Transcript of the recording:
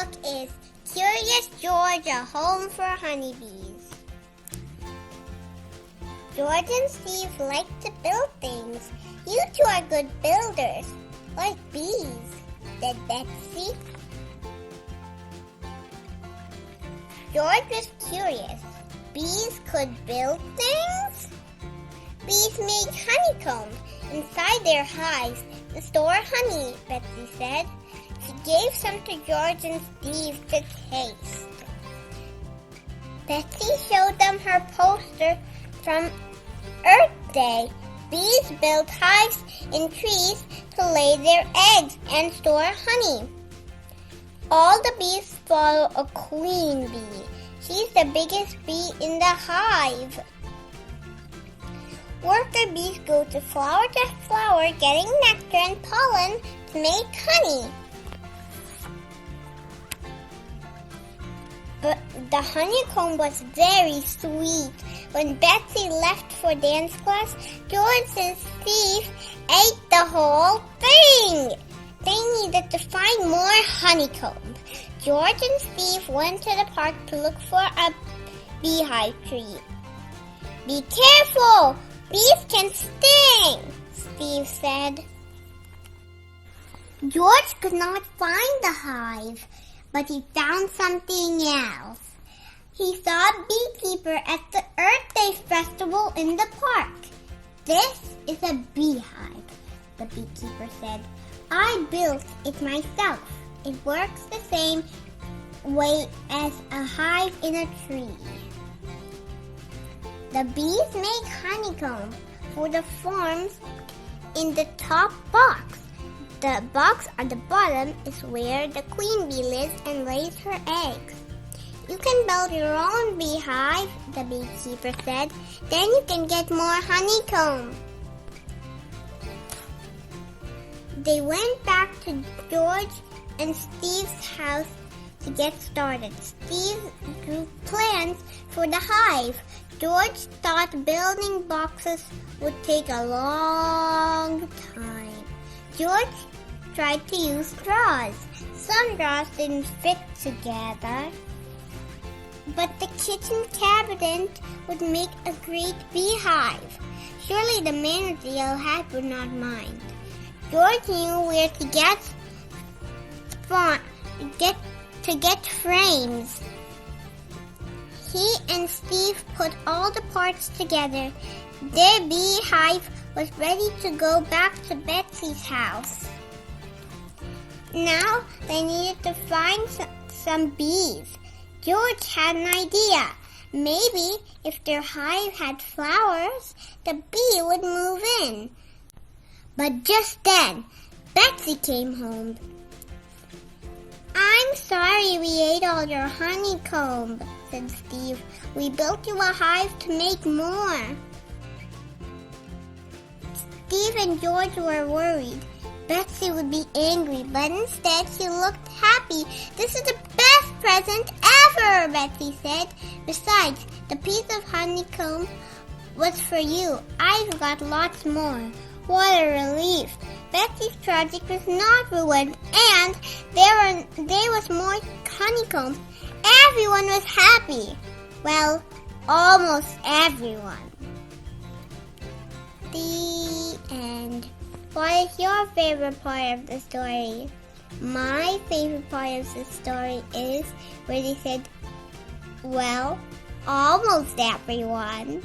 Storybook is Curious George, a home for honeybees. George and Steve like to build things. You two are good builders, like bees, said Betsy. George was curious. Bees could build things? Bees make honeycombs inside their hives to store honey, Betsy said. She gave some to George and Steve to taste. Betsy showed them her poster from Earth Day. Bees build hives in trees to lay their eggs and store honey. All the bees follow a queen bee. She's the biggest bee in the hive. Worker bees go to flower getting nectar and pollen to make honey. But the honeycomb was very sweet. When Betsy left for dance class, George and Steve ate the whole thing. They needed to find more honeycomb. George and Steve went to the park to look for a beehive tree. "Be careful! Bees can sting," Steve said. George could not find the hive, but he found something else. He saw a beekeeper at the Earth Day festival in the park. "This is a beehive," the beekeeper said. "I built it myself. It works the same way as a hive in a tree." The bees make honeycomb for the forms in the top box. The box at the bottom is where the queen bee lives and lays her eggs. "You can build your own beehive," the beekeeper said. "Then you can get more honeycomb." They went back to George and Steve's house to get started. Steve drew plans for the hive. George thought building boxes would take a long time. George tried to use straws. Some straws didn't fit together. But the kitchen cabinet would make a great beehive. Surely the man with the yellow hat would not mind. George knew where to get frames. He and Steve put all the parts together. Their beehive was ready to go back to Betsy's house. Now they needed to find some bees. George had an idea. Maybe if their hive had flowers, the bee would move in. But just then, Betsy came home. "I'm sorry we ate all your honeycomb," said Steve. "We built you a hive to make more." Steve and George were worried. Betsy would be angry, but instead she looked happy. "This is the best present ever," Betsy said. "Besides, the piece of honeycomb was for you. I've got lots more." What a relief! Betsy's project was not ruined, and there was more honeycomb. Everyone was happy. Well, almost everyone. The end. What is your favorite part of the story? My favorite part of the story is where they said, "Well, almost everyone."